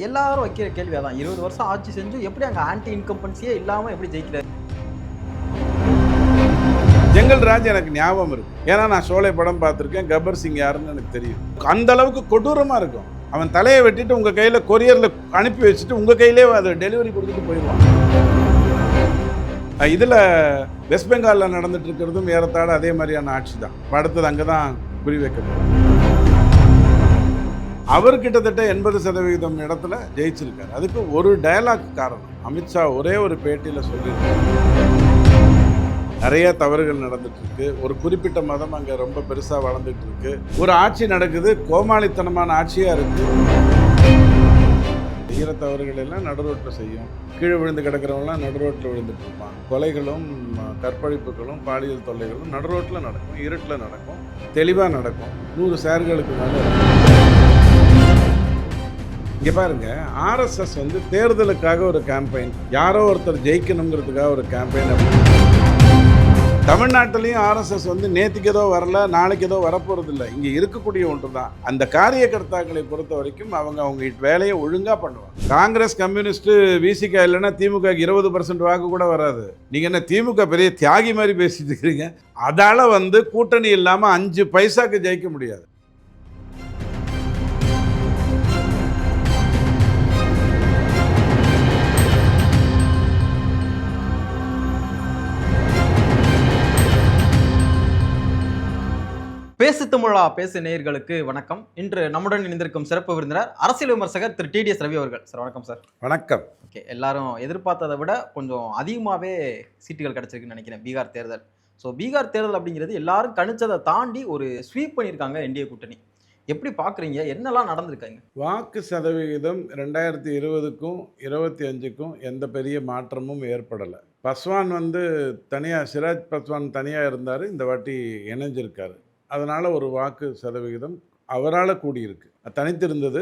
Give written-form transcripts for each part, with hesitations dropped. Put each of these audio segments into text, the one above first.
எல்லாரும் வைக்கிற கேள்வி அதான். 20 வருஷம் ஆட்சி செஞ்சும் எப்படி அங்க ஆன்டி இன்கம்பன்சியே இல்லாம எப்படி ஜெயிக்கிறாரு? ஜங்கல் ராஜ் எனக்கு ஞாபகம் இருக்கு. ஏன்னா நான் ஷோலே படம் பார்த்துருக்கேன். கப்பர் சிங் யாருன்னு எனக்கு தெரியும். அந்த அளவுக்கு கொடூரமா இருக்கும். அவன் தலையை வெட்டிட்டு உங்க கையில கொரியர்ல அனுப்பி வச்சுட்டு உங்க கையிலே அதை டெலிவரி கொடுத்துட்டு போயிடுவான். இதுல வெஸ்ட் பெங்கால்ல நடந்துட்டு இருக்கிறதும் ஏறத்தாழ அதே மாதிரியான ஆட்சி தான். அடுத்தது அங்கதான் குறி வைக்கப்படும். அவர் கிட்டத்தட்ட 80% இடத்துல ஜெயிச்சிருக்காரு. அதுக்கு ஒரு டயலாக் காரணம். அமித்ஷா ஒரே ஒரு பேட்டியில் சொல்லியிருக்காரு, நிறைய தவறுகள் நடந்துட்டு இருக்கு, ஒரு குறிப்பிட்ட மதம் அங்கே ரொம்ப பெருசாக வளர்ந்துட்டு இருக்கு, ஒரு ஆட்சி நடக்குது, கோமாளித்தனமான ஆட்சியாக இருக்கு, செய்கிற தவறுகள் எல்லாம் நடுரோட்டில் செய்யும், கீழே விழுந்து கிடக்கிறவங்களாம் நடுரோட்டில் விழுந்துட்டு இருப்பான், கொலைகளும் கற்பழிப்புகளும் பாலியல் தொல்லைகளும் நடுரோட்டில் நடக்கும், இருட்டில் நடக்கும், தெளிவாக நடக்கும், 100 ஷேர்களுக்கு மேலே. இங்கே பாருங்க, ஆர்எஸ்எஸ் தேர்தலுக்காக ஒரு கேம்பெயின், யாரோ ஒருத்தர் ஜெயிக்கணுங்கிறதுக்காக ஒரு கேம்பெயின். தமிழ்நாட்டிலையும் ஆர்எஸ்எஸ் நேற்றுக்கு ஏதோ வரல, நாளைக்கு ஏதோ வரப்போறது இல்லை. இங்கே இருக்கக்கூடிய ஒன்று தான். அந்த காரியகர்த்தாக்களை பொறுத்த வரைக்கும் அவங்க வேலையை ஒழுங்காக பண்ணுவாங்க. காங்கிரஸ், கம்யூனிஸ்ட், விசிகா இல்லைன்னா திமுக 20% வாக்கு கூட வராது. நீங்கள் என்ன திமுக பெரிய தியாகி மாதிரி பேசிட்டு இருக்கிறீங்க? அதால் கூட்டணி இல்லாமல் 5 பைசாக்கு ஜெயிக்க முடியாது. பேசு தமிழா பேசு நேயர்களுக்கு வணக்கம். இன்று நம்முடன் இணைந்திருக்கும் சிறப்பு விருந்தினர் அரசியல் விமர்சகர் திரு டிடிஎஸ் ரவி அவர்கள். சார் வணக்கம். சார் வணக்கம். ஓகே, எல்லாரும் எதிர்பார்த்ததை விட கொஞ்சம் அதிகமாகவே சீட்டுகள் கிடைச்சிருக்குன்னு நினைக்கிறேன் பீகார் தேர்தல். ஸோ பீகார் தேர்தல் அப்படிங்கிறது எல்லாரும் கணிச்சதை தாண்டி ஒரு ஸ்வீப் பண்ணியிருக்காங்க என்டிஏ கூட்டணி. எப்படி பார்க்குறீங்க? என்னெல்லாம் நடந்திருக்காங்க? வாக்கு சதவிகிதம் 2020க்கும் 25க்கும் எந்த பெரிய மாற்றமும் ஏற்படலை. பஸ்வான் தனியாக, சிராஜ் பஸ்வான் தனியாக இருந்தார், இந்த வாட்டி இணைஞ்சிருக்காரு. அதனால் ஒரு வாக்கு சதவிகிதம் அவரால் கூடியிருக்கு. தனித்திருந்தது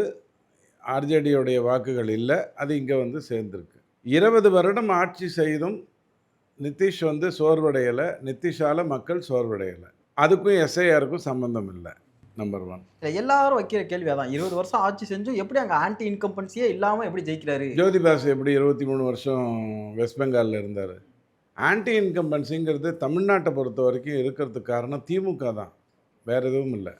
ஆர்ஜேடியோடைய வாக்குகள் இல்லை, அது இங்கே சேர்ந்துருக்கு. 20 வருடம் ஆட்சி செய்தும் நிதிஷ் சோர்வடையலை, நிதிஷால் மக்கள் சோர்வடையலை. அதுக்கும் எஸ்ஐஆருக்கும் சம்பந்தம் இல்லை. நம்பர் 1. எல்லாரும் வைக்கிற கேள்வி அதான். 20 வருஷம் ஆட்சி செஞ்சும் எப்படி அங்கே ஆன்டி இன்கம்பன்சியே இல்லாமல் எப்படி ஜெயிக்கிறாரு? ஜோதி பாசு எப்படி 23 வருஷம் வெஸ்ட் பெங்காலில் இருந்தார்? ஆன்டி இன்கம்பன்சிங்கிறது தமிழ்நாட்டை பொறுத்த வரைக்கும் இருக்கிறதுக்கு காரணம் திமுக தான், வேறு எதுவும் இல்லை.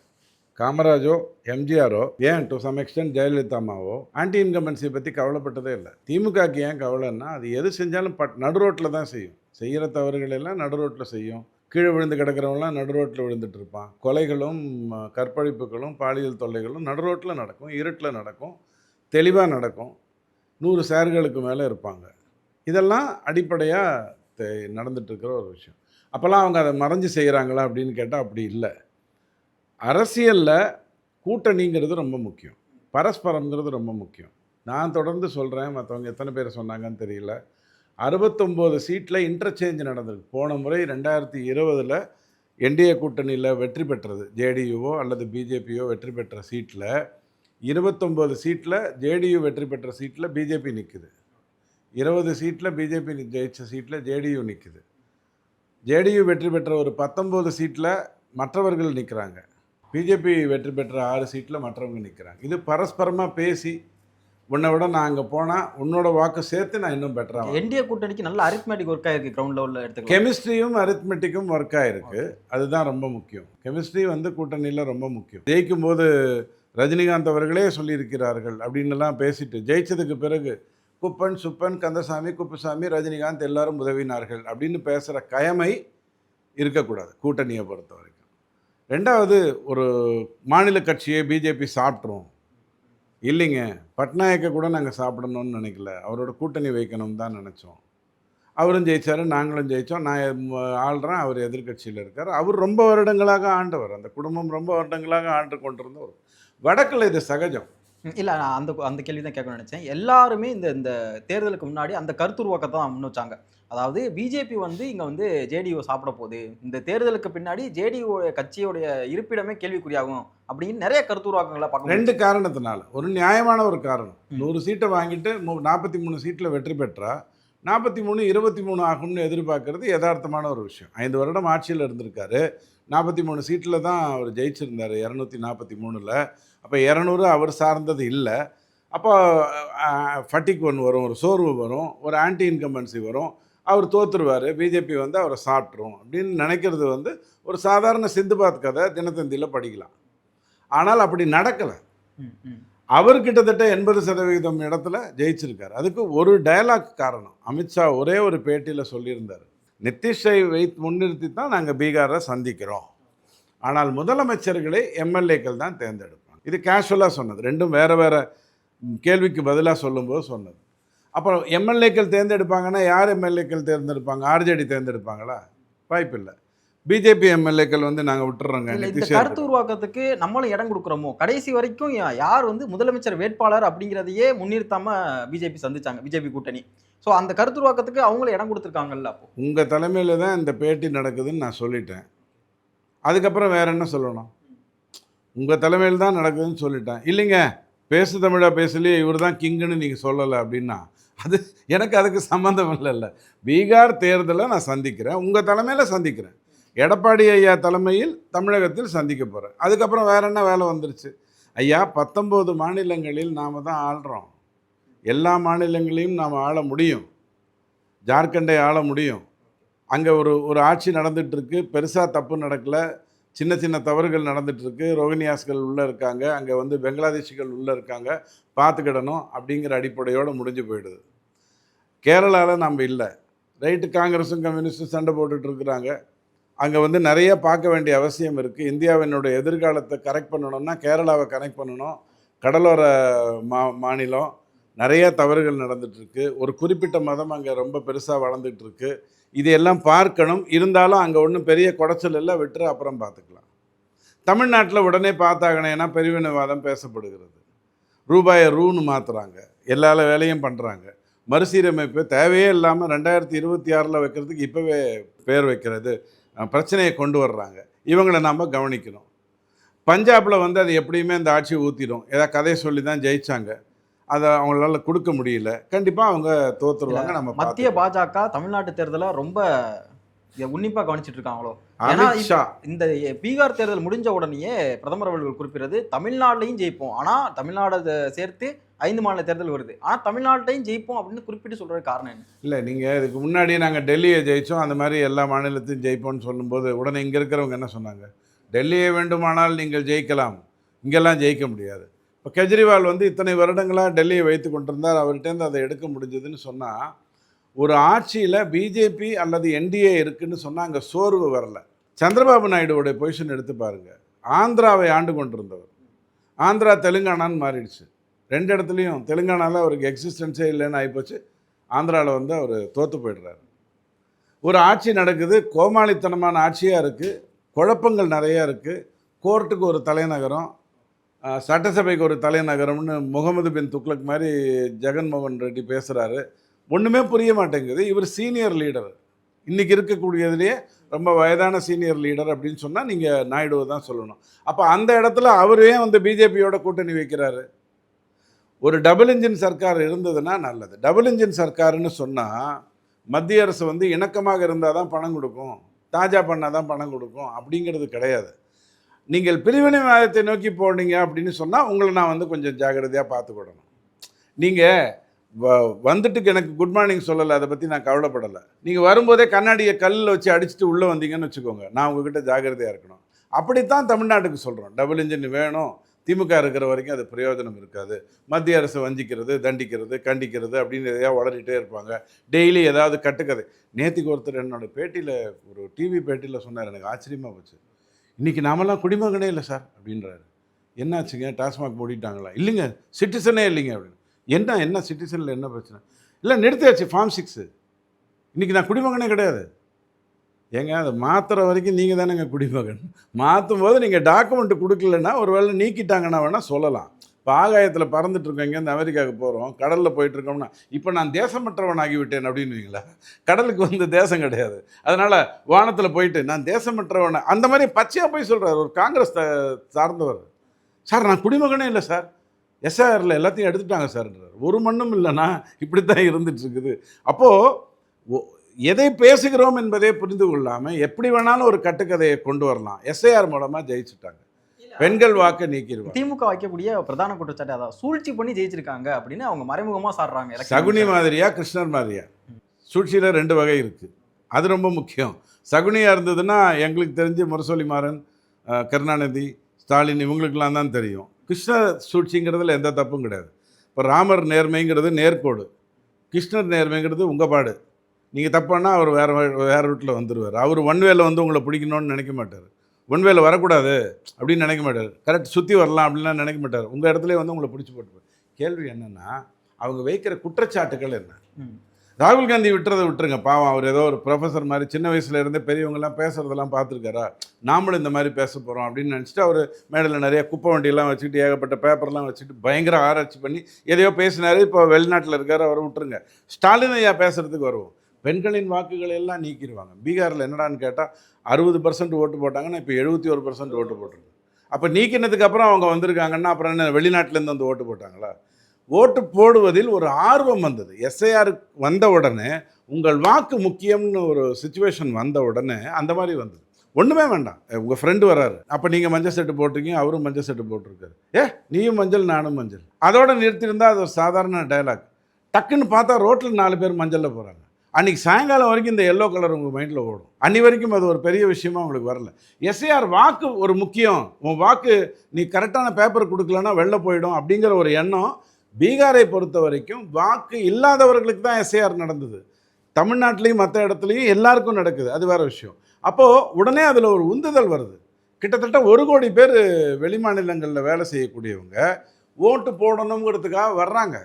காமராஜோ, எம்ஜிஆரோ, ஏன் டு சம் எக்ஸ்டென்ட் ஜெயலலிதா அம்மாவோ ஆன்டி இன்கம்பன்சியை பற்றி கவலைப்பட்டதே இல்லை. திமுகக்கு ஏன் கவலைன்னா, அது எது செஞ்சாலும் நடுரோட்டில் தான் செய்யும். செய்கிற தவறுகள் எல்லாம் நடுரோட்டில் செய்யும். கீழே விழுந்து கிடக்கிறவங்களாம் நடுரோட்டில் விழுந்துட்டு இருப்பான். கொலைகளும் கற்பழிப்புகளும் பாலியல் தொல்லைகளும் நடுரோட்டில் நடக்கும், இருட்டில் நடக்கும், தெளிவாக நடக்கும், 100 ஷேர்களுக்கு மேலே இருப்பாங்க. இதெல்லாம் அடிப்படையாக நடந்துட்டுருக்கிற ஒரு விஷயம். அப்போல்லாம் அவங்க அதை மறைஞ்சு செய்கிறாங்களா அப்படின்னு கேட்டால் அப்படி இல்லை. அரசியலில் கூட்டணிங்கிறது ரொம்ப முக்கியம், பரஸ்பரம்ங்கிறது ரொம்ப முக்கியம். நான் தொடர்ந்து சொல்கிறேன், மற்றவங்க எத்தனை பேர் சொன்னாங்கன்னு தெரியல. 69 சீட்டில் இன்டர்சேஞ்ச் நடந்திருக்கு. போன முறை 2020 என்டிஏ கூட்டணியில் வெற்றி பெற்றது ஜேடியூவோ அல்லது பிஜேபியோ வெற்றி பெற்ற சீட்டில் 29 சீட்டில் ஜேடியு வெற்றி பெற்ற சீட்டில் பிஜேபி நிற்குது. 20 சீட்டில் பிஜேபி ஜெயித்த சீட்டில் ஜேடியு நிற்குது. ஜேடியு வெற்றி பெற்ற ஒரு 19 சீட்டில் மற்றவர்கள் நிற்கிறாங்க. பிஜேபி வெற்றி பெற்ற 6 சீட்டில் மற்றவங்க நிற்கிறாங்க. இது பரஸ்பரமாக பேசி, உன்னை விட நான் அங்கே போனால் உன்னோட வாக்கு சேர்த்து நான் இன்னும் பெட்டராக. என்டிஏ கூட்டணிக்கு நல்ல அரித்மெட்டிக் ஒர்க் ஆகிருக்கு. கிரவுண்ட் லெவலில் எடுத்துக்கலாம். கெமிஸ்ட்ரியும் அரித்மெட்டிக்கும் ஒர்க் ஆகிருக்கு. அதுதான் ரொம்ப முக்கியம். கெமிஸ்ட்ரி கூட்டணியில் ரொம்ப முக்கியம். ஜெயிக்கும் போது ரஜினிகாந்த் அவர்களே சொல்லியிருக்கிறார்கள் அப்படின்லாம் பேசிட்டு, ஜெயிச்சதுக்கு பிறகு குப்பன், சுப்பன், கந்தசாமி, குப்புசாமி, ரஜினிகாந்த் எல்லாரும் உதவினார்கள் அப்படின்னு பேசுகிற கயமை இருக்கக்கூடாது கூட்டணியை பொறுத்த வரைக்கும். 2வது, ஒரு மாநில கட்சியை பிஜேபி சாப்பிட்றோம் இல்லைங்க, பட்நாயக்கை கூட நாங்கள் சாப்பிடணும்னு நினைக்கல, அவரோட கூட்டணி வைக்கணும் தான் நினச்சோம். அவரும் ஜெயிச்சார், நாங்களும் ஜெயித்தோம். நான் ஆள்றேன், அவர் எதிர்கட்சியில் இருக்கார். அவர் ரொம்ப வருடங்களாக ஆண்டவர், அந்த குடும்பம் ரொம்ப வருடங்களாக ஆண்டு கொண்டிருந்தவர். வடக்கில் இது சகஜம் இல்லை. நான் அந்த கேள்வி தான் கேட்கணும்னு நினச்சேன். எல்லாருமே இந்த தேர்தலுக்கு முன்னாடி அந்த கருத்துருவாக்கத்தை தான் முன் வச்சாங்க. அதாவது பிஜேபி இங்கே ஜேடியூ சாப்பிட போகுது, இந்த தேர்தலுக்கு பின்னாடி ஜேடியூ கட்சியோடைய இருப்பிடமே கேள்விக்குறியாகும் அப்படின்னு நிறைய கருத்துருவாக்கங்களை பார்க்க. 2 காரணத்தினால. ஒரு நியாயமான ஒரு காரணம், 100 சீட்டை வாங்கிட்டு 43 சீட்டில் வெற்றி பெற்றா 43 23 ஆகும்னு எதிர்பார்க்கறது யதார்த்தமான ஒரு விஷயம். 5 வருடம் ஆட்சியில் இருந்திருக்காரு. 43 சீட்டில் தான் அவர் ஜெயிச்சிருந்தார் 243. அப்போ 200 அவர் சார்ந்தது இல்லை. அப்போ ஃபட்டிக் ஒன்று வரும், ஒரு சோர்வு வரும், ஒரு ஆன்டி இன்கம்பன்சி வரும். அவர் தோற்றுருவார், பிஜேபி வந்து அவரை சாப்பிட்ரும் அப்படின்னு நினைக்கிறது வந்து ஒரு சாதாரண சிந்துபாத் கதை தினத்தந்தியில் படிக்கலாம். ஆனால் அப்படி நடக்கலை. ம், ம். அவர் கிட்டத்தட்ட 80% இடத்துல ஜெயிச்சிருக்காரு. அதுக்கு ஒரு டயலாக் காரணம். அமித்ஷா ஒரே ஒரு பேட்டியில் சொல்லியிருந்தார், நிதிஷை முன்னிறுத்தி தான் நாங்கள் பீகாரை சந்திக்கிறோம், ஆனால் முதலமைச்சர்களை எம்எல்ஏக்கள் தான் தேர்ந்தெடுப்பாங்க. இது கேஷுவலாக சொன்னது, ரெண்டும் வேறு வேறு கேள்விக்கு பதிலாக சொல்லும்போது சொன்னது. அப்புறம் எம்எல்ஏக்கள் தேர்ந்தெடுப்பாங்கன்னா யார் எம்எல்ஏக்கள் தேர்ந்தெடுப்பாங்க? ஆர்ஜேடி தேர்ந்தெடுப்பாங்களா? வாய்ப்பில்லை. பிஜேபி எம்எல்ஏக்கள் வந்து நாங்கள் விட்டுறோங்க. இந்த கருத்து உருவாக்கத்துக்கு நம்மளும் இடம் கொடுக்குறோமோ? கடைசி வரைக்கும் யார் வந்து முதலமைச்சர் வேட்பாளர் அப்படிங்கிறதையே முன்னிறுத்தாம பிஜேபி சந்திச்சாங்க, பிஜேபி கூட்டணி. ஸோ அந்த கருத்து உருவாக்கத்துக்கு அவங்களும் இடம் கொடுத்துருக்காங்கல்ல. அப்போ உங்கள் தலைமையில் தான் இந்த பேட்டி நடக்குதுன்னு நான் சொல்லிட்டேன். அதுக்கப்புறம் வேற என்ன சொல்லணும்? உங்கள் தலைமையில் தான் நடக்குதுன்னு சொல்லிட்டேன். இல்லைங்க, பேசு தமிழா பேசலையே, இவர் தான் கிங்குன்னு நீங்கள் சொல்லலை அப்படின்னா அது எனக்கு அதுக்கு சம்மந்தம் இல்லைல்ல. பீகார் தேர்தலை நான் சந்திக்கிறேன், உங்கள் தலைமையில் சந்திக்கிறேன். எடப்பாடி ஐயா தலைமையில் தமிழகத்தில் சந்திக்க போகிறேன். அதுக்கப்புறம் வேற என்ன வேலை வந்துருச்சு? ஐயா, 19 மாநிலங்களில் நாம் தான் ஆள்றோம். எல்லா மாநிலங்களையும் நாம் ஆள முடியும். ஜார்க்கண்டை ஆள முடியும். அங்கே ஒரு ஆட்சி நடந்துகிட்ருக்கு, பெருசாக தப்பு நடக்கலை, சின்ன சின்ன தவறுகள் நடந்துகிட்ருக்கு, ரோஹினியாஸ்கள் உள்ளே இருக்காங்க, அங்கே வந்து பெங்களாதேஷிகள் உள்ளே இருக்காங்க, பார்த்துக்கிடணும் அப்படிங்கிற அடிப்படையோடு முடிஞ்சு போயிடுது. கேரளாவில் நம்ம இல்லை, ரைட்டு, காங்கிரஸும் கம்யூனிஸ்டும் சண்டை போட்டுட்ருக்குறாங்க. அங்கே வந்து நிறைய பார்க்க வேண்டிய அவசியம் இருக்குது. இந்தியாவினுடைய எதிர்காலத்தை கரெக்ட் பண்ணணும்னா கேரளாவை கனெக்ட் பண்ணணும். கடலோர மாநிலம், நிறைய தவறுகள் நடந்துகிட்ருக்கு. ஒரு குறிப்பிட்ட மதம் அங்கே ரொம்ப பெருசாக வளர்ந்துட்டுருக்கு. இதையெல்லாம் பார்க்கணும். இருந்தாலும் அங்கே ஒன்றும் பெரிய குடைச்சல் இல்லை, விட்டுரு, அப்புறம் பார்த்துக்கலாம். தமிழ்நாட்டில் உடனே பார்த்தாகணும், ஏன்னா பிரிவினைவாதம் பேசப்படுகிறது. ரூபாயை ரூன்னு மாற்றுறாங்க, எல்லா வேலையும் பண்ணுறாங்க. மறுசீரமைப்பு தேவையே இல்லாமல் 2026 வைக்கிறதுக்கு இப்போவே பேர் வைக்கிறது, பிரச்சனையை கொண்டு வர்றாங்க. இவங்களை நாம் கவனிக்கணும். பஞ்சாபில் வந்து அது எப்படியுமே அந்த ஆட்சியை ஊற்றிடும். ஏதாவது கதையை சொல்லி தான் ஜெயித்தாங்க, அதை அவங்களால கொடுக்க முடியல. கண்டிப்பாக அவங்க தோற்றுருவாங்க. நம்ம மத்திய பாஜக தமிழ்நாட்டு தேர்தலை ரொம்ப உன்னிப்பாக கவனிச்சிட்டு இருக்காங்களோ? அமித்ஷா இந்த பீகார் தேர்தல் முடிஞ்ச உடனேயே பிரதமர் அவர்கள் குறிப்பிடுறது, தமிழ்நாட்டிலையும் ஜெயிப்போம், ஆனால் தமிழ்நாடு சேர்த்து 5 மாநில தேர்தல் வருது, ஆனால் தமிழ்நாட்டையும் ஜெயிப்போம் அப்படின்னு குறிப்பிட்டு சொல்கிற காரணம் என்ன? இல்லை, நீங்கள் இதுக்கு முன்னாடியே நாங்கள் டெல்லியை ஜெயித்தோம், அந்த மாதிரி எல்லா மாநிலத்தையும் ஜெயிப்போம்னு சொல்லும்போது உடனே இங்கே இருக்கிறவங்க என்ன சொன்னாங்க? டெல்லியை வேண்டுமானால் நீங்கள் ஜெயிக்கலாம், இங்கெல்லாம் ஜெயிக்க முடியாது. இப்போ கெஜ்ரிவால் வந்து இத்தனை வருடங்களாக டெல்லியை வைத்து கொண்டிருந்தார், அவர்கிட்டேருந்து அதை எடுக்க முடிஞ்சதுன்னு சொன்னால், ஒரு ஆட்சியில் பிஜேபி அல்லது என்டிஏ இருக்குதுன்னு சொன்னால் அங்கே சோர்வு வரலை. சந்திரபாபு நாயுடுவோடைய பொசிஷன் எடுத்து பாருங்கள். ஆந்திராவை ஆண்டு கொண்டிருந்தவர், ஆந்திரா தெலுங்கானான்னு மாறிடுச்சு. 2 இடத்துலையும் தெலுங்கானாவில் அவருக்கு எக்ஸிஸ்டன்ஸே இல்லைன்னு ஆகிப்போச்சு. ஆந்திராவில் வந்து அவர் தோற்று போய்டுறாரு. ஒரு ஆட்சி நடக்குது, கோமாளித்தனமான ஆட்சியாக இருக்குது, குழப்பங்கள் நிறையா இருக்குது. கோர்ட்டுக்கு ஒரு தலைநகரம், சட்டசபைக்கு ஒரு தலைநகரம்னு முகமது பின் துக்ளக் மாதிரி ஜெகன்மோகன் ரெட்டி பேசுகிறாரு. ஒன்றுமே புரிய மாட்டேங்குது. இவர் சீனியர் லீடர், இன்றைக்கி இருக்கக்கூடியதுலேயே ரொம்ப வயதான சீனியர் லீடர் அப்படின்னு சொன்னால் நீங்கள் நாயுடுவை தான் சொல்லணும். அப்போ அந்த இடத்துல அவரே வந்து பிஜேபியோட கூட்டணி வைக்கிறாரு. ஒரு டபுள் இன்ஜின் சர்க்கார் இருந்ததுன்னா நல்லது. டபுள் இன்ஜின் சர்க்காருன்னு சொன்னால் மத்திய அரசு வந்து இணக்கமாக இருந்தால் தான் பணம் கொடுக்கும், தாஜா பண்ணால் தான் பணம் கொடுக்கும் அப்படிங்கிறது கிடையாது. நீங்கள் பிரிவினைவாதத்தை நோக்கி போனீங்க அப்படின்னு சொன்னால் உங்களை நான் வந்து கொஞ்சம் ஜாக்கிரதையாக பார்த்துக்கிடணும். நீங்கள் வந்துட்டு எனக்கு குட் மார்னிங் சொல்லலை, அதை பற்றி நான் கவலைப்படலை. நீங்கள் வரும்போதே கண்ணாடியை கல்லில் வச்சு அடிச்சுட்டு உள்ளே வந்தீங்கன்னு வச்சுக்கோங்க, நான் உங்ககிட்ட ஜாக்கிரதையாக இருக்கணும். அப்படித்தான் தமிழ்நாட்டுக்கு சொல்கிறோம். டபுள் இன்ஜின் வேணும், திமுக இருக்கிற வரைக்கும் அது பிரயோஜனம் இருக்காது. மத்திய அரசு வஞ்சிக்கிறது, தண்டிக்கிறது, கண்டிக்கிறது அப்படின்னு எதையா வளரிட்டே இருப்பாங்க. டெய்லி ஏதாவது கட்டுக்கதை. நேற்றுக்கு ஒருத்தர் என்னோடய பேட்டியில், ஒரு டிவி பேட்டியில் சொன்னார், எனக்கு ஆச்சரியமாக போச்சு. இன்றைக்கி நாமெல்லாம் குடிமகனே இல்லை சார் அப்படின்றாரு. என்னாச்சுங்க, டாஸ்மாக் மூடிட்டாங்களா? இல்லைங்க, சிட்டிசனே இல்லைங்க அப்படின்னு. என்ன சிட்டிசனில் என்ன பிரச்சனை? இல்லை, நிறுத்தியாச்சு ஃபார்ம் 6. இன்றைக்கி நான் குடிமகனே கிடையாது. ஏங்க, அதை மாற்றுற வரைக்கும் நீங்கள் தானேங்க குடிமகன். மாற்றும் போது நீங்கள் டாக்குமெண்ட் கொடுக்கலன்னா ஒரு வேளை நீக்கிட்டாங்கன்னா வேணால் சொல்லலாம். இப்போ ஆகாயத்தில் பறந்துட்டுருக்கோம், இங்கேருந்து அமெரிக்காவுக்கு போகிறோம், கடலில் போயிட்டுருக்கோம்னா இப்போ நான் தேசமற்றவன் ஆகிவிட்டேன் அப்படின்னுவீங்களா? கடலுக்கு வந்து தேசம் கிடையாது, அதனால் வானத்தில் போயிட்டு நான் தேசமற்றவன் அந்த மாதிரி பச்சையாக போய் சொல்கிறார் ஒரு காங்கிரஸ் சார்ந்தவர். சார், நான் குடிமகனே இல்லை சார், எஸ்ஆரில் எல்லாத்தையும் எடுத்துட்டாங்க சார்ன்றார். ஒரு மண்ணும் இல்லைனா இப்படி தான் இருந்துகிட்ருக்குது. அப்போது எதை பேசுகிறோம் என்பதே புரிந்து கொள்ளாமல் எப்படி வேணாலும் ஒரு கட்டுக்கதையை கொண்டு வரலாம். எஸ்ஐஆர் மூலமாக ஜெயிச்சுட்டாங்க. பெண்கள் வாக்கை நீக்கிடுவாங்க. திமுக வைக்கக்கூடிய பிரதான குற்றச்சாட்டு அதான் சூழ்ச்சி பண்ணி ஜெயிச்சிருக்காங்க அப்படின்னு அவங்க மறைமுகமா சாடுறாங்க. சகுனி மாதிரியா கிருஷ்ணர் மாதிரியா? சூழ்ச்சியில் 2 வகை இருக்குது. அது ரொம்ப முக்கியம். சகுனியாக இருந்ததுன்னா எங்களுக்கு தெரிஞ்சு முரசொலி மாறன், கருணாநிதி, ஸ்டாலின் இவங்களுக்கெல்லாம் தான் தெரியும். கிருஷ்ண சூழ்ச்சிங்கிறதுல எந்த தப்பும் கிடையாது. இப்போ ராமர் நேர்மைங்கிறது நேர்கோடு, கிருஷ்ணர் நேர்மைங்கிறது உங்கள் பாடு. நீங்கள் தப்பானா அவர் வேறு ரூட்டில் வந்துடுவார். அவர் ஒன்வேல வந்து உங்களை பிடிக்கணும்னு நினைக்க மாட்டார். ஒன்வேல வரக்கூடாது அப்படின்னு நினைக்க மாட்டார். கரெக்ட் சுற்றி வரலாம் அப்படின்லாம் நினைக்க மாட்டார். உங்கள் இடத்துல வந்து உங்களை பிடிச்சி போட்டுப்பார். கேள்வி என்னென்னா அவங்க வைக்கிற குற்றச்சாட்டுகள் என்ன? ராகுல் காந்தி விட்டுருங்க, பாவம் அவர் ஏதோ ஒரு ப்ரொஃபஸர் மாதிரி சின்ன வயசுல இருந்தே பெரியவங்கெல்லாம் பேசுகிறதெல்லாம் பார்த்துருக்காரா, நாமளும் இந்த மாதிரி பேச போகிறோம் அப்படின்னு நினச்சிட்டு அவர் மேடையில் நிறைய குப்பை வண்டியெல்லாம் வச்சுக்கிட்டு ஏகப்பட்ட பேப்பர்லாம் வச்சுட்டு பயங்கர ஆராய்ச்சி பண்ணி எதையோ பேசினார். இப்போ வெளிநாட்டில் இருக்கார், அவரை விட்டுருங்க. ஸ்டாலின் ஐயா பேசுகிறதுக்கு வருவோம். பெண்களின் வாக்குகளை எல்லாம் நீக்கிடுவாங்க. பீகாரில் என்னடான்னு கேட்டால் 60% ஓட்டு போட்டாங்கன்னா இப்போ 71% ஓட்டு போட்டிருக்கு. அப்போ நீக்கினதுக்கு அப்புறம் அவங்க வந்திருக்காங்கன்னா அப்புறம் என்ன வெளிநாட்டிலேருந்து வந்து ஓட்டு போட்டாங்களா? ஓட்டு போடுவதில் ஒரு ஆர்வம் வந்தது. எஸ்ஐஆர் வந்த உடனே உங்கள் வாக்கு முக்கியம்னு ஒரு சுச்சுவேஷன் வந்த உடனே அந்த மாதிரி வந்தது. ஒன்றுமே வேண்டாம், உங்கள் ஃப்ரெண்டு வராரு, அப்போ நீங்கள் மஞ்சள் செட்டு போட்டிருக்கீங்க, அவரும் மஞ்சள் செட்டு போட்டிருக்காரு, நீயும் மஞ்சள் நானும் மஞ்சள், அதோட நிறுத்தியிருந்தால் அது ஒரு சாதாரண டைலாக். டக்குன்னு பார்த்தா ரோட்டில் 4 பேர் மஞ்சளில் போகிறாங்க. அன்றைக்கி சாயங்காலம் வரைக்கும் இந்த எல்லோ கலர் உங்கள் மைண்டில் ஓடும். அன்னி வரைக்கும் அது ஒரு பெரிய விஷயமா உங்களுக்கு வரல. எஸ்ஐஆர் வாக்கு ஒரு முக்கியம், உன் வாக்கு நீ கரெக்டான பேப்பர் கொடுக்கலன்னா வெளில போயிடும் அப்படிங்கிற ஒரு எண்ணம் பீகாரை பொறுத்த வரைக்கும் வாக்கு இல்லாதவர்களுக்கு தான் எஸ்ஐஆர் நடந்தது. தமிழ்நாட்டிலையும் மற்ற இடத்துலையும் எல்லாருக்கும் நடக்குது, அது வேறு விஷயம். அப்போது உடனே அதில் ஒரு உந்துதல் வருது. கிட்டத்தட்ட 1 கோடி பேர் வெளிமாநிலங்களில் வேலை செய்யக்கூடியவங்க ஓட்டு போடணுங்கிறதுக்காக வர்றாங்க.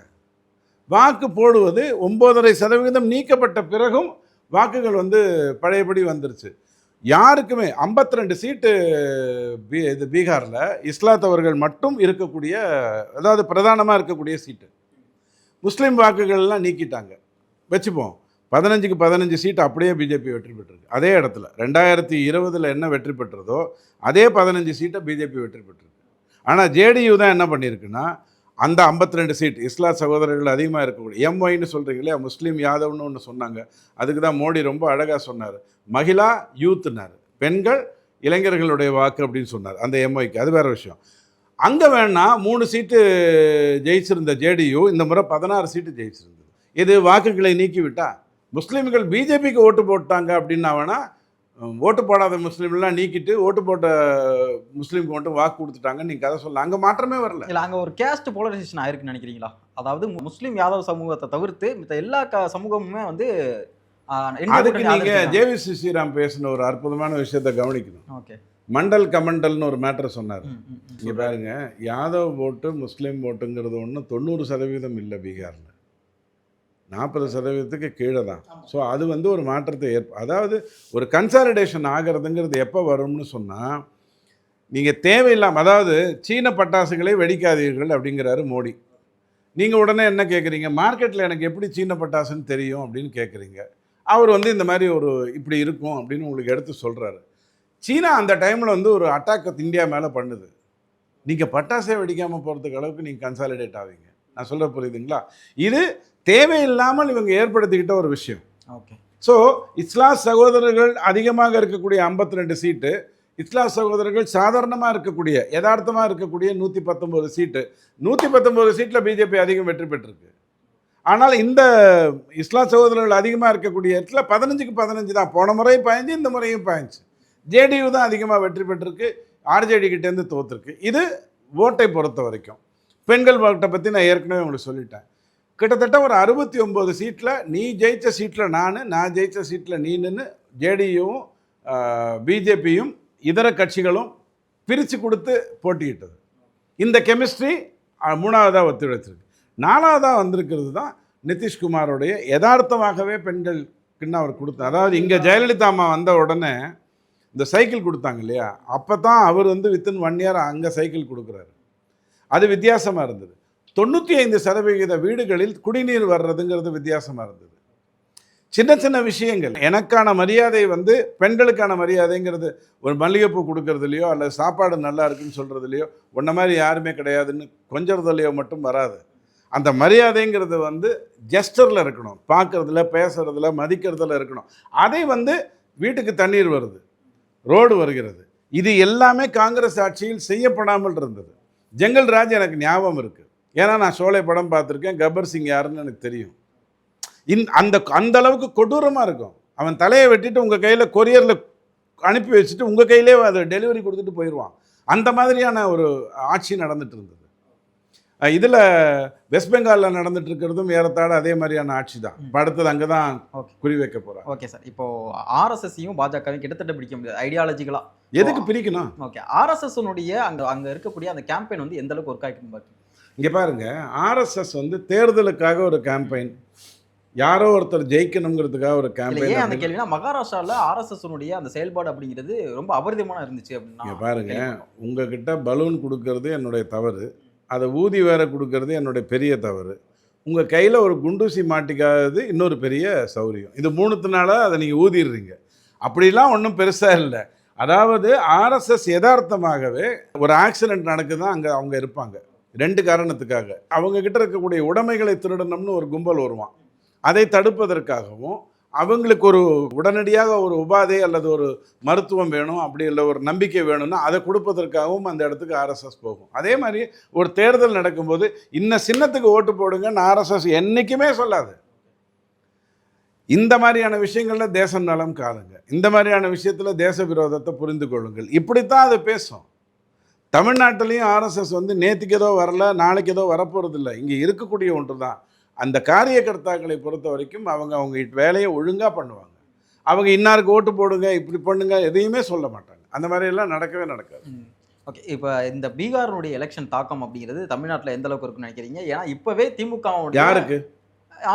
வாக்கு போடுவது 9.5% நீக்கப்பட்ட பிறகும் வாக்குகள் வந்து பழையபடி வந்துருச்சு. யாருக்குமே 52 சீட்டு இது பீகாரில் இஸ்லாத்தவர்கள் மட்டும் இருக்கக்கூடிய, அதாவது பிரதானமாக இருக்கக்கூடிய சீட்டு. முஸ்லீம் வாக்குகள்லாம் நீக்கிட்டாங்க. வச்சுப்போம் 15க்கு 15 சீட்டு அப்படியே பிஜேபி வெற்றி பெற்றிருக்கு. அதே இடத்துல 2020 என்ன வெற்றி பெற்றதோ அதே 15 சீட்டை பிஜேபி வெற்றி பெற்றிருக்கு. ஆனால் ஜேடியு தான் என்ன பண்ணியிருக்குன்னா அந்த 52 சீட் இஸ்லாம் சகோதரர்கள் அதிகமாக இருக்கக்கூடிய எம்ஒய்ன்னு சொல்கிறீங்க இல்லையா, முஸ்லீம் யாதவ்னு ஒன்று சொன்னாங்க. அதுக்கு தான் மோடி ரொம்ப அழகாக சொன்னார், மகிழா யூத்துனார், பெண்கள் இளைஞர்களுடைய வாக்கு அப்படின்னு சொன்னார் அந்த எம்ஒய்க்கு. அது வேறு விஷயம். அங்கே வேணா 3 சீட்டு ஜெயிச்சிருந்த ஜேடியு இந்த முறை 16 சீட்டு ஜெயிச்சிருந்தது. இது வாக்குகளை நீக்கிவிட்டா முஸ்லீம்கள் பிஜேபிக்கு ஓட்டு போட்டாங்க அப்படின்னா வேணா ஓட்டு போடாத முஸ்லீம்லாம் நீக்கிட்டு ஓட்டு போட்ட முஸ்லீம்க்கு மட்டும் வாக்கு கொடுத்துட்டாங்க நீங்கள் கதை சொல்லலாம். அங்கே மாற்றமே வரல. இல்லை, அங்கே ஒரு கேஸ்ட் போலரைசேஷன் ஆயிருக்குன்னு நினைக்கிறீங்களா? அதாவது முஸ்லீம் யாதவ் சமூகத்தை தவிர்த்து மற்ற எல்லா சமூகமுமே வந்து அதுக்கு நீங்கள் ஜேவிசி ஸ்ரீராம் பேசின ஒரு அற்புதமான விஷயத்தை கவனிக்கணும். ஓகே, மண்டல் கமண்டல்னு ஒரு மேட்டர் சொன்னார். இங்கே பாருங்க, யாதவ் ஓட்டு முஸ்லீம் ஓட்டுங்கிறது ஒன்றும் 90% இல்லை பீகாரில், 40% கீழே தான். ஸோ அது வந்து ஒரு மாற்றத்தை அதாவது ஒரு கன்சாலிடேஷன் ஆகிறதுங்கிறது எப்போ வரும்னு சொன்னால், நீங்கள் தேவையில்லாமல், அதாவது சீன பட்டாசுகளை வெடிக்காதீர்கள் அப்படிங்கிறாரு மோடி. நீங்கள் உடனே என்ன கேட்குறீங்க, மார்க்கெட்டில் எனக்கு எப்படி சீன பட்டாசுன்னு தெரியும் அப்படின்னு கேட்குறீங்க. அவர் வந்து இந்த மாதிரி ஒரு இப்படி இருக்கும் அப்படின்னு உங்களுக்கு எடுத்து சொல்கிறாரு. சீனா அந்த டைமில் வந்து ஒரு அட்டாக் இந்தியா மேலே பண்ணுது. நீங்கள் பட்டாசே வெடிக்காமல் போகிறதுக்கு அளவுக்கு நீங்கள் கன்சாலிடேட் ஆவீங்க. நான் சொல்ல புரியுதுங்களா? இது தேவையில்லாமல் இவங்க ஏற்படுத்திக்கிட்ட ஒரு விஷயம். ஓகே. ஸோ இஸ்லாம் சகோதரர்கள் அதிகமாக இருக்கக்கூடிய 52 சீட்டு, இஸ்லாம் சகோதரர்கள் சாதாரணமாக இருக்கக்கூடிய யதார்த்தமாக இருக்கக்கூடிய 119 சீட்டு, 119 சீட்டில் பிஜேபி அதிகம் வெற்றி பெற்றிருக்கு. ஆனால் இந்த இஸ்லாம் சகோதரர்கள் அதிகமாக இருக்கக்கூடிய இடத்துல 15க்கு 15 தான். போன முறையும் 15, இந்த முறையும் 15. ஜேடியு தான் அதிகமாக வெற்றி பெற்றிருக்கு, ஆர்ஜேடி கிட்டேருந்து தோற்றுருக்கு. இது ஓட்டை பொறுத்த வரைக்கும். பெண்கள் ஓட்டை பற்றி நான் ஏற்கனவே உங்களுக்கு சொல்லிட்டேன். கிட்டத்தட்ட ஒரு 69 சீட்டில் நீ ஜெயித்த சீட்டில் நான் ஜெயித்த சீட்டில் நீன்னு ஜேடியும் பிஜேபியும் இதர கட்சிகளும் பிரித்து கொடுத்து போட்டியிட்டது. இந்த கெமிஸ்ட்ரி 3ஆவதாக ஒத்துழைச்சிருக்கு. 4ஆவதாக வந்திருக்கிறது தான் நிதிஷ்குமாரோடைய யதார்த்தமாகவே பெண்களுக்குன்னு அவர் கொடுத்தார். அதாவது இங்கே ஜெயலலிதா அம்மா வந்த உடனே இந்த சைக்கிள் கொடுத்தாங்க இல்லையா, அப்போ தான் அவர் வந்து வித்தின் 1 இயர் அங்கே சைக்கிள் கொடுக்குறாரு. அது வித்தியாசமாக இருந்தது. 95% வீடுகளில் குடிநீர் வர்றதுங்கிறது வித்தியாசமாக இருந்தது. சின்ன சின்ன விஷயங்கள். எனக்கான மரியாதை வந்து பெண்களுக்கான மரியாதைங்கிறது ஒரு மல்லிகைப்பூ கொடுக்கறதுலையோ அல்லது சாப்பாடு நல்லா இருக்குன்னு சொல்கிறதுலையோ உன்ன மாதிரி யாருமே கிடையாதுன்னு கொஞ்சறதுலையோ மட்டும் வராது. அந்த மரியாதைங்கிறது வந்து ஜெஸ்டரில் இருக்கணும், பார்க்குறதுல பேசுகிறதுல மதிக்கிறதுல இருக்கணும். அதை வந்து வீட்டுக்கு தண்ணீர் வருது, ரோடு வருகிறது, இது எல்லாமே காங்கிரஸ் ஆட்சியில் செய்யப்படாமல் இருந்தது. ஜங்கல் ராஜ் எனக்கு ஞாபகம் இருக்குது. ஏன்னா நான் ஷோலே படம் பார்த்துருக்கேன். கப்பர் சிங் யாருன்னு எனக்கு தெரியும். அந்த அளவுக்கு கொடூரமாக இருக்கும். அவன் தலையை வெட்டிட்டு உங்கள் கையில் கொரியரில் அனுப்பி வச்சுட்டு உங்கள் கையிலே அதை டெலிவரி கொடுத்துட்டு போயிடுவான். அந்த மாதிரியான ஒரு ஆட்சி நடந்துட்டு இருந்தது. இதில் வெஸ்ட் பெங்காலில் நடந்துட்டு இருக்கிறதும் ஏறத்தாழ அதே மாதிரியான ஆட்சி தான். அடுத்தது அங்கே தான் குறி வைக்க போகிறாங்க. ஓகே சார், இப்போ ஆர்எஸ்எஸ்ஸையும் பாஜகவும் கிட்டத்தட்ட பிடிக்க முடியாது ஐடியாலஜிக்கலா. எதுக்கு பிரிக்கணும்? ஓகே, ஆர்எஸ்எஸ்னுடைய அங்கே இருக்கக்கூடிய அந்த கேம்பெயின் வந்து எந்த அளவுக்கு ஒர்க் ஆகிட்டு பாருங்க. இங்கே பாருங்க, ஆர்எஸ்எஸ் வந்து தேர்தலுக்காக ஒரு கேம்பெயின், யாரோ ஒருத்தர் ஜெயிக்கணுங்கிறதுக்காக ஒரு கேம்பெயின். ஏன் அந்த கேள்வினா மகாராஷ்டிராவில் ஆர்எஸ்எஸ்னுடைய அந்த செயல்பாடு அப்படிங்கிறது ரொம்ப அபரிதமான இருந்துச்சு அப்படின்னா. இங்கே பாருங்க, உங்ககிட்ட பலூன் கொடுக்கறது என்னுடைய தவறு, அதை ஊதி வேற கொடுக்கறது என்னுடைய பெரிய தவறு, உங்கள் கையில் ஒரு குண்டூசி மாட்டிக்காதது இன்னொரு பெரிய சௌரியம். இது மூணுத்தினால அதை நீங்கள் ஊதிடுறீங்க. அப்படிலாம் ஒன்றும் பெருசாக இல்லை. அதாவது ஆர்எஸ்எஸ் யதார்த்தமாகவே ஒரு ஆக்சிடென்ட் நடக்குதான் அங்கே அவங்க இருப்பாங்க. 2 காரணத்துக்காக. அவங்க கிட்ட இருக்கக்கூடிய உடைமைகளை திருடணும்னு ஒரு கும்பல் வருவான். அதை தடுப்பதற்காகவும், அவங்களுக்கு ஒரு உடனடியாக ஒரு உபாதை அல்லது ஒரு மருத்துவம் வேணும், அப்படி இல்லை ஒரு நம்பிக்கை வேணும்னா அதை கொடுப்பதற்காகவும் அந்த இடத்துக்கு ஆர்எஸ்எஸ் போகும். அதே மாதிரி ஒரு தேர்தல் நடக்கும்போது இன்ன சின்னத்துக்கு ஓட்டு போடுங்கன்னு ஆர்எஸ்எஸ் என்றைக்குமே சொல்லாது. இந்த மாதிரியான விஷயங்களில் தேசம் நலம் காணுங்க, இந்த மாதிரியான விஷயத்தில் தேச விரோதத்தை புரிந்து கொள்ளுங்கள், இப்படித்தான் அது பேசும். தமிழ்நாட்டிலையும் ஆர்எஸ்எஸ் வந்து நேற்றுக்கு ஏதோ வரல, நாளைக்கு ஏதோ வரப்போகிறது இல்லை. இங்கே இருக்கக்கூடிய ஒன்று தான். அந்த காரியகர்த்தாக்களை பொறுத்த வரைக்கும் அவங்க வேலையை ஒழுங்காக பண்ணுவாங்க. அவங்க இன்னாருக்கு ஓட்டு போடுங்க, இப்படி பண்ணுங்க, எதையுமே சொல்ல மாட்டாங்க. அந்த மாதிரியெல்லாம் நடக்கவே நடக்காது. ஓகே, இப்போ இந்த பீகாரினுடைய எலெக்ஷன் தாக்கம் அப்படிங்கிறது தமிழ்நாட்டில் எந்த அளவுக்கு இருக்குன்னு நினைக்கிறீங்க? ஏன்னா இப்போவே திமுக யாருக்கு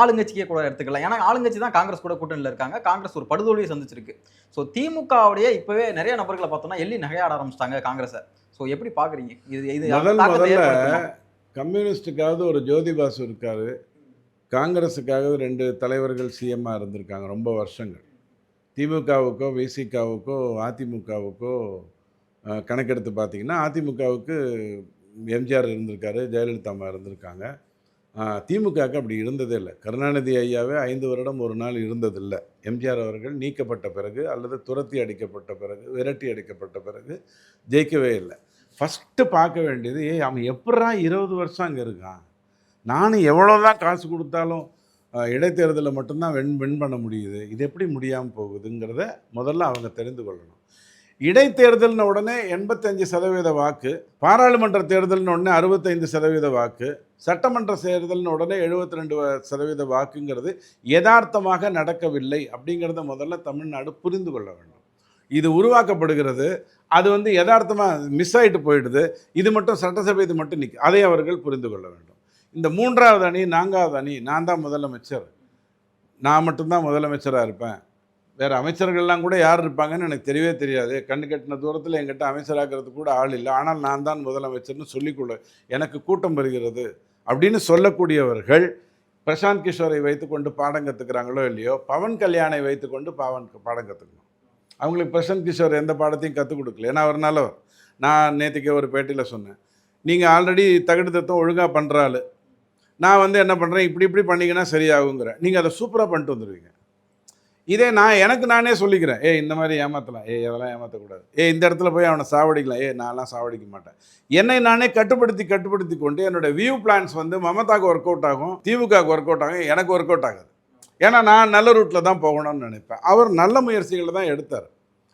ஆளுங்கட்சிக்கே கூட எடுத்துக்கலாம். ஏன்னா ஆளுங்கட்சி தான் காங்கிரஸ் கூட கூட்டணியில் இருக்காங்க. காங்கிரஸ் ஒரு படுதோல்வியை சந்திச்சிருக்கு. ஸோ திமுகவுடைய இப்போவே நிறைய நபர்களை பார்த்தோம்னா எள்ளி நகையாட ஆரம்பிச்சிட்டாங்க காங்கிரஸை. ஸோ எப்படி பார்க்குறீங்க இது? முதல்ல கம்யூனிஸ்டுக்காவது ஒரு ஜோதி பாசு இருக்காரு, காங்கிரஸுக்காக 2 தலைவர்கள் சிஎம்மாக இருந்திருக்காங்க ரொம்ப வருஷங்கள். திமுகவுக்கோ விசிகாவுக்கோ அதிமுகவுக்கோ கணக்கெடுத்து பார்த்தீங்கன்னா, அதிமுகவுக்கு எம்ஜிஆர் இருந்திருக்காரு, ஜெயலலிதா அம்மா இருந்திருக்காங்க. திமுகவுக்கு அப்படி இருந்ததே இல்லை. கருணாநிதி ஐயாவே 5 வருடம் ஒரு நாள் இருந்ததில்லை. எம்ஜிஆர் அவர்கள் நீக்கப்பட்ட பிறகு அல்லது துரத்தி அடிக்கப்பட்ட பிறகு, விரட்டி அடிக்கப்பட்ட பிறகு ஜெயிக்கவே இல்லை. ஃபஸ்ட்டு பார்க்க வேண்டியது, அவன் எப்படா 20 வருஷம் அங்கே இருக்கான், நானும் எவ்வளோதான் காசு கொடுத்தாலும் இடைத்தேர்தலில் மட்டும்தான் வின் பண்ண முடியுது, இது எப்படி முடியாமல் போகுதுங்கிறத முதல்ல அவங்க தெரிந்து கொள்ளணும். இடைத்தேர்தல்னு உடனே 85% வாக்கு, பாராளுமன்ற தேர்தல்னு உடனே 65% வாக்கு, சட்டமன்ற தேர்தல்னு உடனே 72% வாக்குங்கிறது யதார்த்தமாக நடக்கவில்லை அப்படிங்கிறத முதல்ல தமிழ்நாடு புரிந்து கொள்ள வேண்டும். இது உருவாக்கப்படுகிறது, அது வந்து யதார்த்தமாக மிஸ் ஆகிட்டு போயிடுது. இது மட்டும் சட்டசபை இது மட்டும் நிற்கும், அதை அவர்கள் புரிந்து கொள்ள வேண்டும். இந்த 3வது அணி 4வது அணி, நான் தான் முதலமைச்சர், நான் மட்டும்தான் முதலமைச்சராக இருப்பேன், வேறு அமைச்சர்கள்லாம் கூட யார் இருப்பாங்கன்னு எனக்கு தெரியவே தெரியாது, கண்ணு கட்டின தூரத்தில் என்கிட்ட அமைச்சராகிறது கூட ஆள் இல்லை, ஆனால் நான் தான் முதலமைச்சர்னு சொல்லிக்கொள்ள எனக்கு கூட்டம் வருகிறது அப்படின்னு சொல்லக்கூடியவர்கள் பிரசாந்த் கிஷோரை வைத்துக்கொண்டு பாடம் கற்றுக்கிறாங்களோ இல்லையோ, பவன் கல்யாணை வைத்துக்கொண்டு பாடம் கற்றுக்கணும். அவங்களுக்கு பிரசாந்த் கிஷோர் எந்த பாடத்தையும் கற்றுக் கொடுக்கல, ஏன்னா அவர் நல்லவர். நான் நேற்றுக்கே ஒரு பேட்டியில் சொன்னேன், நீங்கள் ஆல்ரெடி தகுடு தத்துவம் ஒழுங்காக பண்ணுறாள், நான் வந்து என்ன பண்ணுறேன், இப்படி பண்ணிங்கன்னா சரியாகுங்கிற, நீங்கள் அதை சூப்பராக பண்ணிட்டு வந்துடுவீங்க. இதே நான் எனக்கு நானே சொல்லிக்கிறேன், இந்த மாதிரி ஏமாற்றலாம், அதெல்லாம் ஏமாற்றக்கூடாது, இந்த இடத்துல போய் அவனை சாவடிக்கலாம், நான்லாம் சாவடிக்க மாட்டேன். என்னை நானே கட்டுப்படுத்தி கொண்டு என்னோடய வியூ பிளான்ஸ் வந்து மமதாவுக்கு ஒர்க் அவுட் ஆகும், திமுகவுக்கு ஒர்க் அவுட் ஆகும், எனக்கு ஒர்க் அவுட் ஆகாது. ஏன்னா நான் நல்ல ரூட்டில் தான் போகணும்னு நினைப்பேன். அவர் நல்ல முயற்சிகளை தான் எடுத்தார்,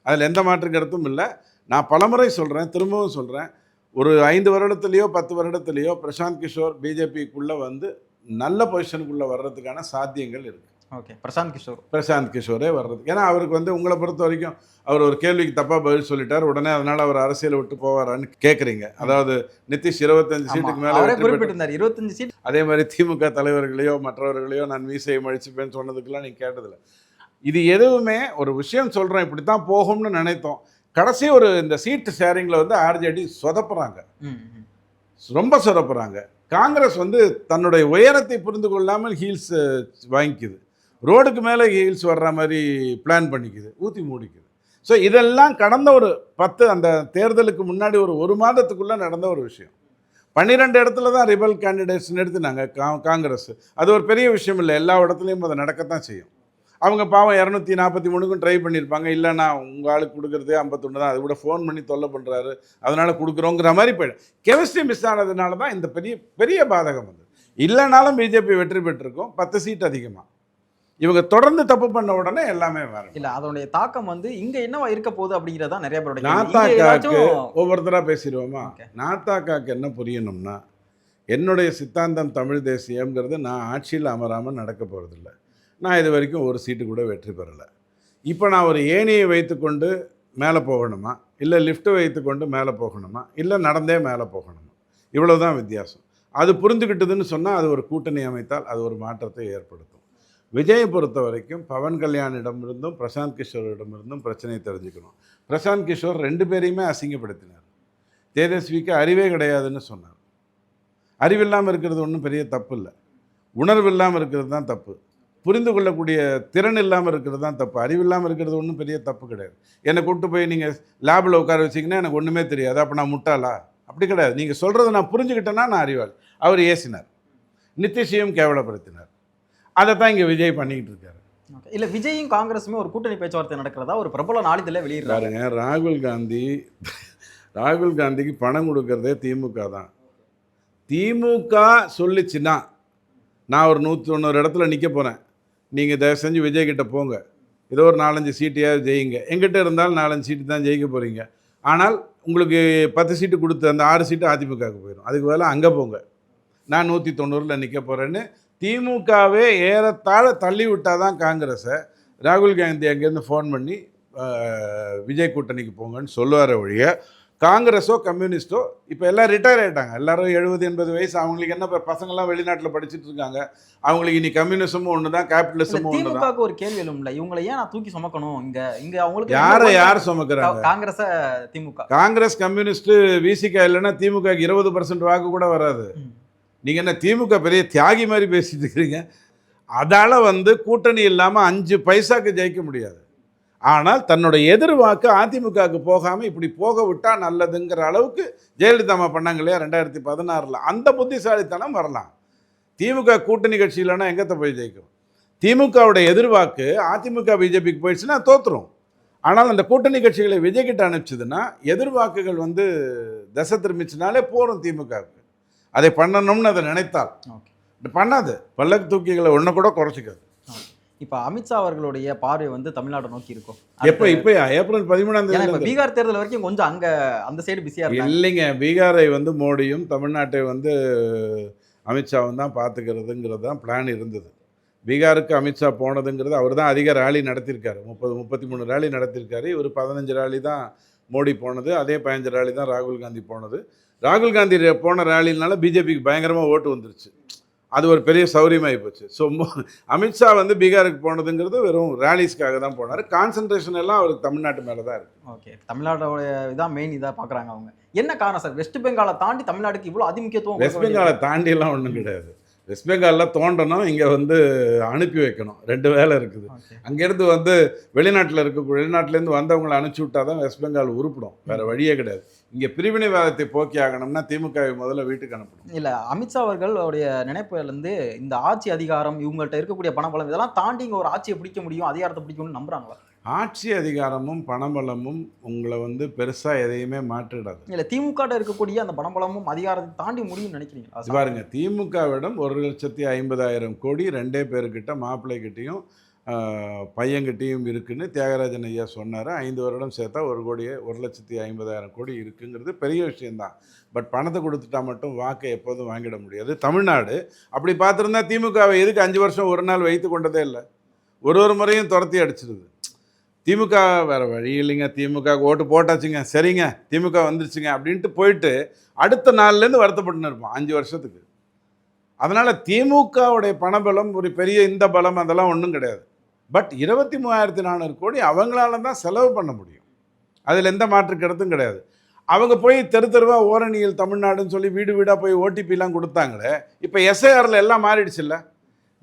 அதில் எந்த மாற்று கருத்தும் இல்லை. நான் பலமுறை சொல்கிறேன், திரும்பவும் சொல்கிறேன், ஒரு 5 வருடத்துலேயோ 10 வருடத்துலேயோ பிரசாந்த் கிஷோர் பிஜேபிக்குள்ளே வந்து நல்ல பொசிஷனுக்குள்ளே வர்றதுக்கான சாத்தியங்கள் இருக்குது. ஓகே, பிரசாந்த் கிஷோரே வர்றது. ஏன்னா அவருக்கு வந்து உங்களை பொறுத்த வரைக்கும் அவர் ஒரு கேள்விக்கு தப்பாக பதில் சொல்லிட்டார், உடனே அதனால் அவர் அரசியலை விட்டு போவாரான்னு கேட்குறீங்க. அதாவது நிதிஷ் 25 சீட்டுக்கு மேலே 25 சீட். அதே மாதிரி திமுக தலைவர்களையோ மற்றவர்களையோ நான் மீசையை மழிச்சுப்பேன்னு சொன்னதுக்கெல்லாம் நீங்கள் கேட்டதில்லை. இது எதுவுமே ஒரு விஷயம் சொல்கிறேன், இப்படி தான் போகும்னு நினைத்தோம். கடைசி ஒரு இந்த சீட்டு ஷேரிங்கில் வந்து ஆர்ஜேடி சொதப்புறாங்க, ரொம்ப சொதப்புறாங்க. காங்கிரஸ் வந்து தன்னுடைய உயரத்தை புரிந்து கொள்ளாமல் ஹீல்ஸ் வாங்கிக்குது, ரோடுக்கு மேலே ஹீல்ஸ் வர்ற மாதிரி பிளான் பண்ணிக்குது, ஊற்றி மூடிக்குது. ஸோ இதெல்லாம் கடந்த ஒரு 10 அந்த தேர்தலுக்கு முன்னாடி ஒரு மாதத்துக்குள்ளே நடந்த ஒரு விஷயம். 12 இடத்துல தான் ரிபல் கேண்டிடேட்ஸ்னு எடுத்துனாங்க காங்கிரஸ். அது ஒரு பெரிய விஷயம் இல்லை, எல்லா இடத்துலையும் அதை நடக்கத்தான் செய்யும். அவங்க பாவம் 243க்கும் ட்ரை பண்ணியிருப்பாங்க. இல்லைண்ணா உங்கள் ஆளுக்கு கொடுக்குறதே 51 தான், அது கூட ஃபோன் பண்ணி தொல்லை பண்ணுறாரு, அதனால் கொடுக்குறோங்கிற மாதிரி போயிடும். கெமிஸ்ட்ரி மிஸ் ஆனதுனால தான் இந்த பெரிய பெரிய பாதகம் வந்து. இல்லைனாலும் பிஜேபி வெற்றி பெற்றிருக்கும் 10 சீட் அதிகமாக. இவங்க தொடர்ந்து தப்பு பண்ண உடனே எல்லாமே வேற. இல்ல அதனுடைய தாக்கம் வந்து இங்க என்னவா இருக்க போகுது அப்படிங்கறதா நிறைய பேரோட நாத்தாக்காக்கு ஒவ்வொருத்தரா பேசிடுவோமா? நாத்தாக்காக்கு என்ன புரியணும்னா, என்னுடைய சித்தாந்தம் தமிழ் தேசியம்ங்கிறது நான் ஆட்சியில் அமராமல் நடக்க போகிறதில்ல. நான் இது வரைக்கும் ஒரு சீட்டு கூட வெற்றி பெறலை. இப்போ நான் ஒரு ஏணியை வைத்துக்கொண்டு மேலே போகணுமா, இல்லை லிஃப்ட்டு வைத்துக்கொண்டு மேலே போகணுமா, இல்லை நடந்தே மேலே போகணுமா, இவ்வளோ தான் வித்தியாசம். அது புரிந்துக்கிட்டதுன்னு சொன்னால் அது ஒரு கூட்டணி அமைத்தால் அது ஒரு மாற்றத்தை ஏற்படுத்தும். விஜயை பொறுத்த வரைக்கும் பவன் கல்யாணிடமிருந்தும் பிரசாந்த் கிஷோரிடமிருந்தும் பிரச்சனையை தெரிஞ்சுக்கணும். பிரசாந்த் கிஷோர் 2 பேரையுமே அசிங்கப்படுத்தினார். தேஜஸ்விக்கு அறிவே கிடையாதுன்னு சொன்னார். அறிவில்லாமல் இருக்கிறது ஒன்றும் பெரிய தப்பு இல்லை, உணர்வு இல்லாமல் இருக்கிறது தான் தப்பு. புரிந்து கொள்ளக்கூடிய திறன் இல்லாமல் இருக்கிறது தான் தப்பு. அறிவில்லாமல் இருக்கிறது ஒன்றும் பெரிய தப்பு கிடையாது. என்னை கூப்பிட்டு போய் நீங்கள் லேபில் உட்கார வச்சிங்கன்னா எனக்கு ஒன்றுமே தெரியாது, அப்போ நான் முட்டாளா? அப்படி கிடையாது. நீங்கள் சொல்கிறத நான் புரிஞ்சுக்கிட்டேன்னா நான் அறிவாளி. அவர் ஏசினார், நிதிஷையும் கேவலப்படுத்தினார். அதை தான் இங்கே விஜய் பண்ணிக்கிட்டு இருக்காரு. இல்லை விஜயும் காங்கிரஸுமே ஒரு கூட்டணி பேச்சுவார்த்தை நடக்கிறதா ஒரு பிரபல நாளிதழில் வெளியிடுறாருங்க. ராகுல் காந்திக்கு பணம் கொடுக்கறதே திமுக தான். திமுக சொல்லிச்சுன்னா நான் ஒரு 190 இடத்துல நிற்க போகிறேன், நீங்கள் தயவு செஞ்சு விஜய் கிட்ட போங்க, ஏதோ ஒரு 4-5 சீட்டையாவது ஜெயிங்க. எங்கிட்ட இருந்தாலும் 4-5 சீட்டு தான் ஜெயிக்க போகிறீங்க, ஆனால் உங்களுக்கு 10 சீட்டு கொடுத்து அந்த 6 சீட்டு அதிமுகவுக்கு போயிடும், அதுக்கு பதிலாக அங்கே போங்க, நான் 190ல் நிற்க போகிறேன்னு திமுகவே ஏறத்தாழ தள்ளி விட்டால் தான் காங்கிரஸை ராகுல் காந்தி அங்கேருந்து ஃபோன் பண்ணி விஜய் கூட்டணிக்கு போங்கன்னு சொல்லுவார் ஒழிய, காங்கிரஸோ கம்யூனிஸ்டோ இப்போ எல்லாம் ரிட்டையர் ஆகிட்டாங்க. எல்லாரும் 70-80 வயசு. அவங்களுக்கு என்ன பசங்கள்லாம் வெளிநாட்டில் படிச்சுட்டு இருக்காங்க. அவங்களுக்கு இனி கம்யூனிசமும் ஒன்று தான், கேபிட்டலிசமும் ஒன்று தான். திமுகவுக்கு ஒரு கேள்வி எழும்ல, இவங்களை ஏன் நான் தூக்கி சுமக்கணும்? இங்கே அவங்களுக்கு யார் சுமக்கிறாங்க? காங்கிரஸ், திமுக. காங்கிரஸ் கம்யூனிஸ்ட் விசிகா இல்லைன்னா திமுக 20% வாக்கு கூட வராது. நீங்கள் என்ன திமுக பெரிய தியாகி மாதிரி பேசிட்டு இருக்கிறீங்க? அதால் கூட்டணி இல்லாமல் 5 பைசாக்கு ஜெயிக்க முடியாது. ஆனால் தன்னோட எதிர்வாக்கு அதிமுகவுக்கு போகாமல் இப்படி போக விட்டால் நல்லதுங்கிற அளவுக்கு ஜெயலலிதா பண்ணாங்க இல்லையா 2016. அந்த புத்திசாலித்தனம் வரலாம். திமுக கூட்டணி கட்சி இல்லைன்னா எங்கத்தை போய் ஜெயிக்கும்? திமுகவுடைய எதிர்வாக்கு அதிமுக பிஜேபிக்கு போயிடுச்சுன்னா தோற்றுரும். ஆனால் அந்த கூட்டணி கட்சிகளை விஜய்கிட்ட அனுப்பிச்சதுன்னா எதிர்வாக்குகள் திசை திரும்பிச்சுனாலே போகிறோம் திமுகவுக்கு. அதை பண்ணணும்னு அதை நினைத்தால் பண்ணாது. பல்லக்கு தூக்கிகளை ஒன்றை கூட குறைச்சிக்காது. இப்போ அமித்ஷா அவர்களுடைய பார்வை தமிழ்நாட்டை நோக்கி இருக்கும். இப்போ ஏப்ரல் 13 பீகார் தேர்தல் வரைக்கும் கொஞ்சம் அந்த சைடு பிஸியாக இருக்கு. இல்லைங்க, பீகாரை மோடியும் தமிழ்நாட்டை அமித்ஷாவும் தான் பார்த்துக்கிறதுங்கிறது தான் பிளான் இருந்தது. பீகாருக்கு அமித்ஷா போனதுங்கிறது அவர் தான் அதிக ரேலி நடத்தியிருக்காரு. 33 ரேலி நடத்தியிருக்காரு. இவர் 15 ரேலி தான் மோடி போனது, அதே 15 ரேலி தான் ராகுல் காந்தி போனது. ராகுல் காந்தி போன ரேலினால பிஜேபிக்கு பயங்கரமாக ஓட்டு வந்துருச்சு. அது ஒரு பெரிய சௌரியமாகி போச்சு. ஸோ அமித்ஷா பீகாருக்கு போனதுங்கிறது வெறும் ரேலிஸ்க்காக தான் போனார். கான்சன்ட்ரேஷன் எல்லாம் அவருக்கு தமிழ்நாட்டு மேலே தான் இருக்குது. ஓகே, தமிழ்நாட்டோட இதான் மெயின் இதாக பார்க்குறாங்க அவங்க. என்ன காரணம் சார் வெஸ்ட் பெங்காலை தாண்டி தமிழ்நாட்டுக்கு இவ்வளோ அதிமுக்கியத்துவம்? வெஸ்ட் பெங்காலை தாண்டியெல்லாம் ஒன்றும் கிடையாது. வெஸ்ட் பெங்காலில் தோண்டணும், இங்கே அனுப்பி வைக்கணும், 2 வேலை இருக்குது. அங்கேருந்து வெளிநாட்டிலேருந்து வந்தவங்களை அனுப்பிச்சி விட்டால் தான் வெஸ்ட் பெங்கால் உருப்பிடும், வேறு வழியே கிடையாது. இங்கே பிரிவினைவாதத்தை போக்கி ஆகணும்னா திமுகவை முதல்ல வீட்டுக்கு அனுப்பணும். இல்லை, அமித்ஷா அவர்களுடைய நினைப்புலேருந்து இந்த ஆட்சி அதிகாரம், இவங்கள்ட்ட இருக்கக்கூடிய பணபலம், இதெல்லாம் தாண்டி இங்கே ஒரு ஆட்சியை பிடிக்க முடியும், அதிகாரத்தை பிடிக்கும்னு நம்புறாங்களா? ஆட்சி அதிகாரமும் பணபலமும் உங்களை பெருசாக எதையுமே மாற்றிடாது. இல்லை, திமுக இருக்கக்கூடிய அந்த பணபலமும் அதிகாரத்தை தாண்டி முடியும்னு நினைக்கிறீங்களா? பாருங்க, திமுகவிடம் 1,50,000 கோடி 2 பேருக்கிட்ட, மாப்பிள்ளைகிட்டையும் பையன்கிட்டையும் இருக்குன்னு தியாகராஜன் ஐயா சொன்னார். 5 வருடம் சேர்த்தா 1,50,000 கோடி இருக்குங்கிறது பெரிய விஷயந்தான். பட் பணத்தை கொடுத்துட்டா மட்டும் வாக்கை எப்போதும் வாங்கிட முடியாது. தமிழ்நாடு அப்படி பார்த்துருந்தா திமுகவை எதுக்கு 5 வருஷம் ஒரு நாள் வைத்து கொண்டதே இல்லை, ஒரு முறையும் துரத்தி அடிச்சிருது. திமுக வேறு வழி இல்லைங்க, திமுக ஓட்டு போட்டாச்சுங்க, சரிங்க திமுக வந்துருச்சுங்க அப்படின்ட்டு போயிட்டு அடுத்த நாள்லேருந்து வருத்தப்பட்டுன்னு இருப்போம் 5 வருஷத்துக்கு. அதனால் திமுகவுடைய பணபலம் ஒரு பெரிய இந்த பலம் அதெல்லாம் ஒன்றும் கிடையாது. பட் 23,400 கோடி அவங்களால தான் செலவு பண்ண முடியும், அதில் எந்த மாற்று கருத்தும் கிடையாது. அவங்க போய் தெருவாக ஓரணியில் தமிழ்நாடுன்னு சொல்லி வீடு வீடாக போய் ஓடிபிலாம் கொடுத்தாங்களே, இப்போ எஸ்ஐஆரில் எல்லாம் மாறிடுச்சு இல்லை.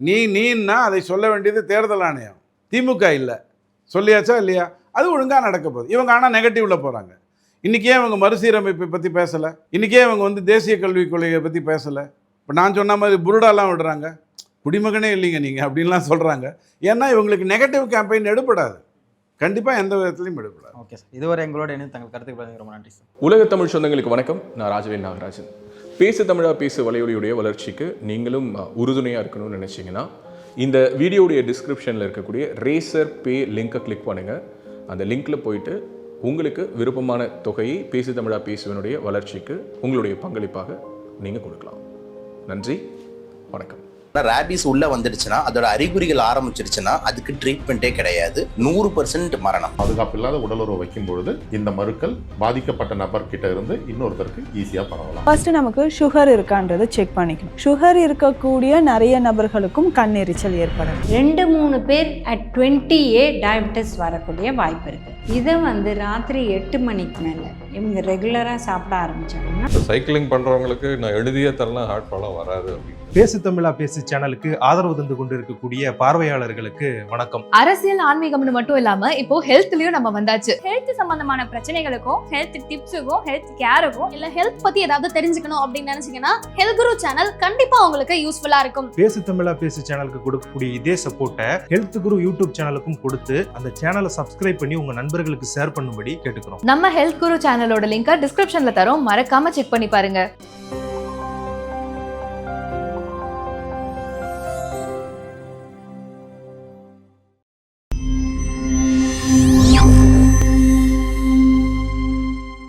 நீன்னா அதை சொல்ல வேண்டியது தேர்தல் ஆணையம், திமுக இல்லை. சொல்லியாச்சா இல்லையா? அது ஒழுங்காக நடக்க போகுது. இவங்க ஆனால் நெகட்டிவில் போகிறாங்க. இன்றைக்கே இவங்க மறுசீரமைப்பை பற்றி பேசலை, இன்றைக்கே இவங்க தேசிய கல்விக் கொள்கையை பற்றி பேசலை. இப்போ நான் சொன்ன மாதிரி புருடாலாம் விடுறாங்க. குடிமகனே இல்லைங்க நீங்கள் அப்படின்லாம் சொல்கிறாங்க. ஏன்னா இவங்களுக்கு நெகட்டிவ் கேம்பெயின் எடுப்படாது, கண்டிப்பாக எந்த விதத்துலையும் எடுப்படாது. ஓகே சார், இதுவரை எங்களோட இணைந்து தங்கள் கருத்துக்களை ரொம்ப நன்றி சார். உலக தமிழ் சொந்தங்களுக்கு வணக்கம். நான் ராஜவேல் நாகராஜன். பேசு தமிழா பேசு வலையொலியுடைய வளர்ச்சிக்கு நீங்களும் உறுதுணையாக இருக்கணும்னு நினச்சிங்கன்னா இந்த வீடியோடைய டிஸ்கிரிப்ஷனில் இருக்கக்கூடிய ரேசர் பே லிங்கை கிளிக் பண்ணுங்கள். அந்த லிங்க்கில் போயிட்டு உங்களுக்கு விருப்பமான தொகையை பேசு தமிழா பேசுவனுடைய வளர்ச்சிக்கு உங்களுடைய பங்களிப்பாக நீங்கள் கொடுக்கலாம். நன்றி, வணக்கம். ரேபிஸ் உள்ள வந்துடுச்சுன்னா, அதோட அறிகுறிகள் ஆரம்பிச்சிருச்சுன்னா அதுக்கு ட்ரீட்மெண்ட்டே கிடையாது. 100% மரணம். பாதுகாப்பு இல்லாத உடலுறவு வைக்கும் பொழுது இந்த மருக்கள் பாதிக்கப்பட்ட நபர்கிட்ட இருந்து இன்னொருத்தருக்கு ஈஸியாக பரவலாம். ஃபர்ஸ்ட் நமக்கு சுகர் இருக்கான்றதை செக் பண்ணிக்கணும். சுகர் இருக்கக்கூடிய நிறைய நபர்களுக்கும் கண் எரிச்சல் ஏற்படும். 2-3 பேர் at 20A டயபெட்டிஸ் வரக்கூடிய வாய்ப்பு இருக்குது. இதை ராத்திரி 8 மணிக்கு மேலே இவங்க ரெகுலராக சாப்பிட ஆரம்பிச்சாங்கன்னா, சைக்கிளிங் பண்ணுறவங்களுக்கு நான் எழுதியே தரலாம், ஹார்ட் ப்ராப்ளம் வராது அப்படின்னு. பேசு தமிழா பேசு சேனலுக்கு ஆதரவு தந்து கொண்டிருக்கக்கூடிய பார்வையாளர்களுக்கு வணக்கம். அரசியல் ஆன்மீகம்னு மட்டும் இல்லாம இப்போ ஹெல்த்லயும் நம்ம வந்தாச்சு. ஹெல்த் சம்பந்தமான பிரச்சனைகளுக்கும், ஹெல்த் டிப்ஸுக்கும், ஹெல்த் கேருக்கும், இல்ல ஹெல்த் பத்தி ஏதாவது தெரிஞ்சுக்கணும் அப்படின்னு நினைச்சீங்கன்னா ஹெல்த் குரு சேனல் கண்டிப்பா உங்களுக்கு யூஸ்ஃபுல்லா இருக்கும். பேசு தமிழா பேசு சேனலுக்கு கொடுக்கக்கூடிய இதே சப்போர்ட்டை ஹெல்த் குரு யூடியூப் சேனலுக்கும் கொடுத்து அந்த சேனலை சப்ஸ்கிரைப் பண்ணி உங்க நண்பர்களுக்கு ஷேர் பண்ணும்படி கேட்டுக்கிறோம். நம்ம ஹெல்த் குரு சேனலோட லிங்கை டிஸ்கிரிப்ஷன்ல தரோம், மறக்காம செக் பண்ணி பாருங்க.